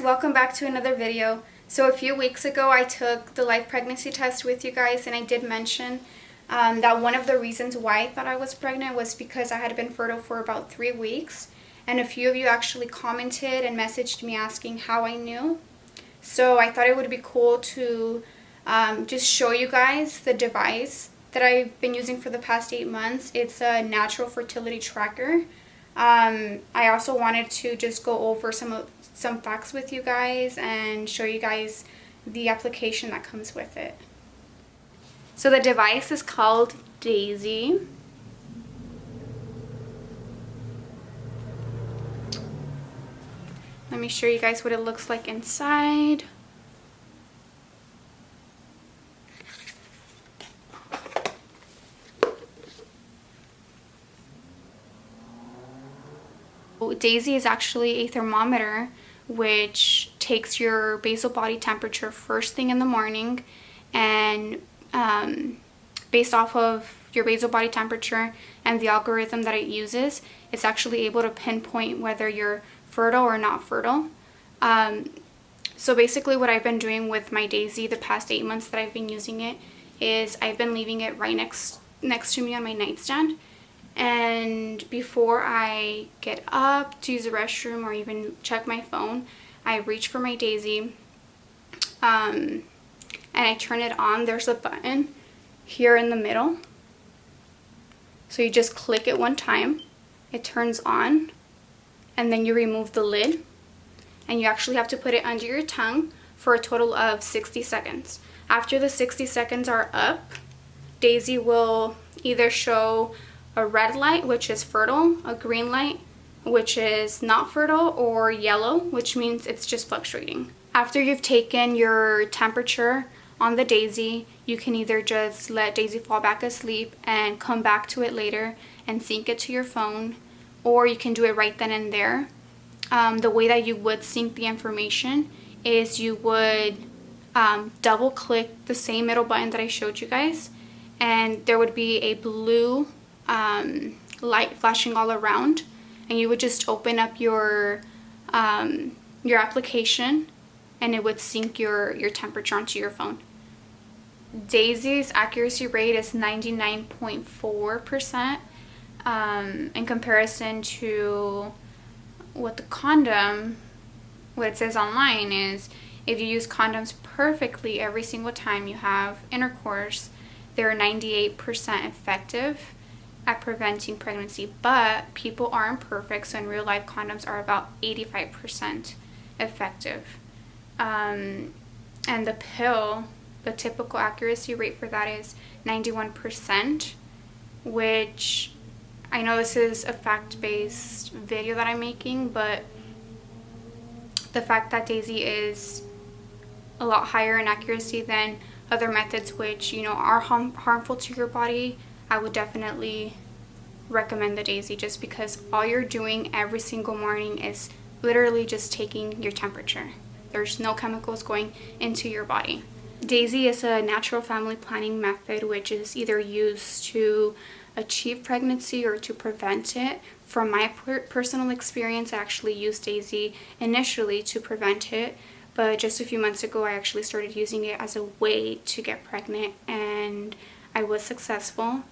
welcome back to another video. So a few weeks ago I took the live pregnancy test with you guys, and I did mention that one of the reasons why I thought I was pregnant was because I had been fertile for about 3 weeks, and a few of you actually commented and messaged me asking how I knew. So I thought it would be cool to just show you guys the device that I've been using for the past 8 months. It's a natural fertility tracker. I also wanted to just go over some facts with you guys and show you guys the application that comes with it. So the device is called Daysy. Let me show you guys what it looks like inside. Daysy is actually a thermometer which takes your basal body temperature first thing in the morning, and based off of your basal body temperature and the algorithm that it uses, it's actually able to pinpoint whether you're fertile or not fertile. So basically what I've been doing with my Daysy the past 8 months that I've been using it is I've been leaving it right next to me on my nightstand. And before I get up to use the restroom or even check my phone, I reach for my Daysy and I turn it on. There's a button here in the middle. So you just click it one time, it turns on, and then you remove the lid. And you actually have to put it under your tongue for a total of 60 seconds. After the 60 seconds are up, Daysy will either show a red light, which is fertile, a green light, which is not fertile, or yellow, which means it's just fluctuating. After you've taken your temperature on the Daysy, you can either just let Daysy fall back asleep and come back to it later and sync it to your phone, or you can do it right then and there. The way that you would sync the information is you would double click the same middle button that I showed you guys, and there would be a blue light flashing all around, and you would just open up your application and it would sync your temperature onto your phone. Daysy's accuracy rate is 99.4% in comparison to what it says online is if you use condoms perfectly every single time you have intercourse, they're 98% effective at preventing pregnancy. But people are imperfect, so in real life condoms are about 85% effective. And the pill, the typical accuracy rate for that is 91%, which I know this is a fact-based video that I'm making, but the fact that Daysy is a lot higher in accuracy than other methods which, you know, are harmful to your body, I would definitely recommend the Daysy, just because all you're doing every single morning is literally just taking your temperature. There's no chemicals going into your body. Daysy is a natural family planning method which is either used to achieve pregnancy or to prevent it. From my personal experience, I actually used Daysy initially to prevent it, but just a few months ago I actually started using it as a way to get pregnant, and I was successful.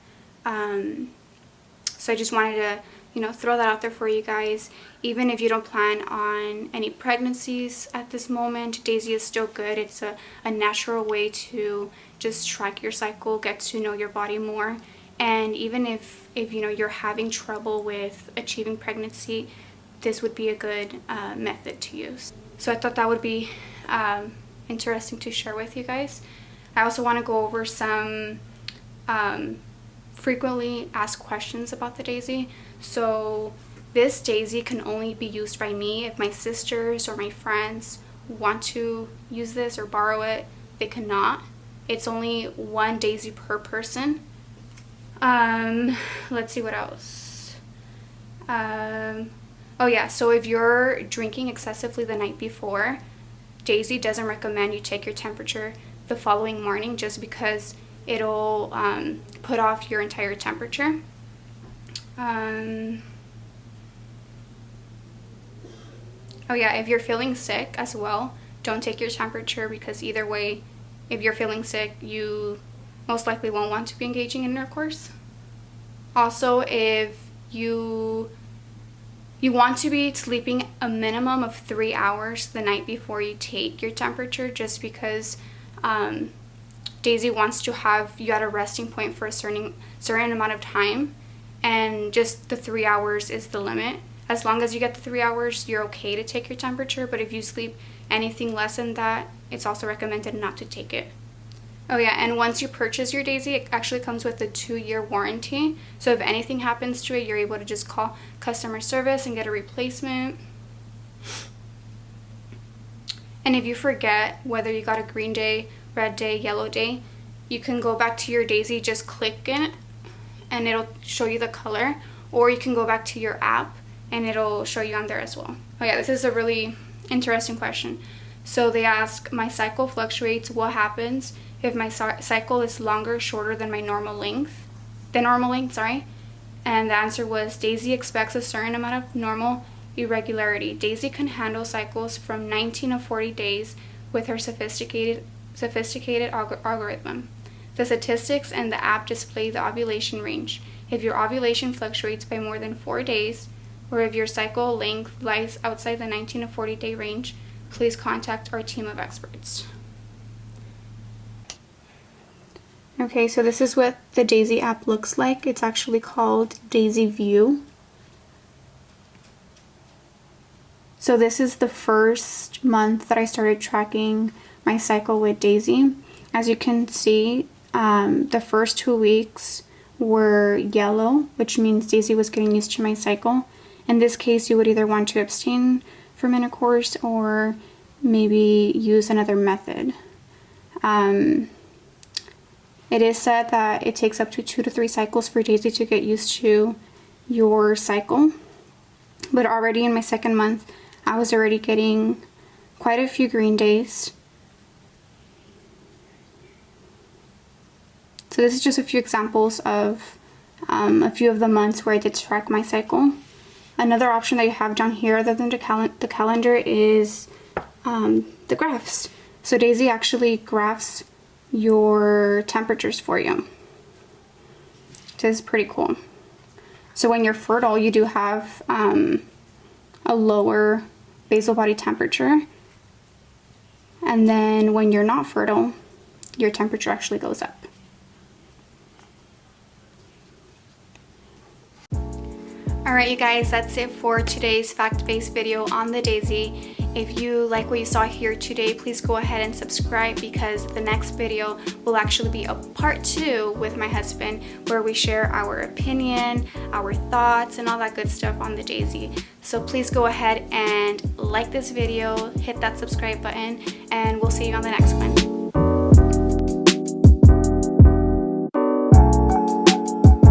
So I just wanted to, you know, throw that out there for you guys. Even if you don't plan on any pregnancies at this moment, Daysy is still good. It's a natural way to just track your cycle, get to know your body more. And even if you know you're having trouble with achieving pregnancy, this would be a good method to use. So I thought that would be interesting to share with you guys. I also want to go over some frequently asked questions about the Daysy. So this Daysy can only be used by me. If my sisters or my friends want to use this or borrow it, they cannot. It's only one Daysy per person. Let's see what else. Oh yeah, so if you're drinking excessively the night before, Daysy doesn't recommend you take your temperature the following morning, just because it'll put off your entire temperature. Oh yeah, if you're feeling sick as well, don't take your temperature, because either way, if you're feeling sick, you most likely won't want to be engaging in intercourse. Also, if you want to be sleeping a minimum of 3 hours the night before you take your temperature, just because Daisy wants to have you at a resting point for a certain amount of time, and just the 3 hours is the limit. As long as you get the 3 hours, you're okay to take your temperature, but if you sleep anything less than that, it's also recommended not to take it. Oh yeah, and once you purchase your Daisy, it actually comes with a 2-year warranty. So if anything happens to it, you're able to just call customer service and get a replacement. And if you forget whether you got a green day, red day, yellow day, you can go back to your Daisy, just click it, and it'll show you the color. Or you can go back to your app, and it'll show you on there as well. Oh yeah, this is a really interesting question. So they ask, my cycle fluctuates. What happens if my cycle is longer, shorter than my normal length? And the answer was, Daisy expects a certain amount of normal irregularity. Daisy can handle cycles from 19 to 40 days with her sophisticated algorithm. The statistics and the app display the ovulation range. If your ovulation fluctuates by more than 4 days, or if your cycle length lies outside the 19 to 40 day range, please contact our team of experts. Okay, so this is what the Daisy app looks like. It's actually called Daisy View. So this is the first month that I started tracking my cycle with Daisy. As you can see, the first 2 weeks were yellow, which means Daisy was getting used to my cycle. In this case, you would either want to abstain from intercourse or maybe use another method. It is said that it takes up to 2 to 3 cycles for Daisy to get used to your cycle. But already in my second month, I was already getting quite a few green days. So this is just a few examples of a few of the months where I did track my cycle. Another option that you have down here other than the calendar is the graphs. So Daisy actually graphs your temperatures for you. This is pretty cool. So when you're fertile, you do have a lower basal body temperature. And then when you're not fertile, your temperature actually goes up. Alright you guys, that's it for today's fact-based video on the Daisy. If you like what you saw here today, please go ahead and subscribe, because the next video will actually be a part 2 with my husband, where we share our opinion, our thoughts, and all that good stuff on the Daisy. So please go ahead and like this video, hit that subscribe button, and we'll see you on the next one.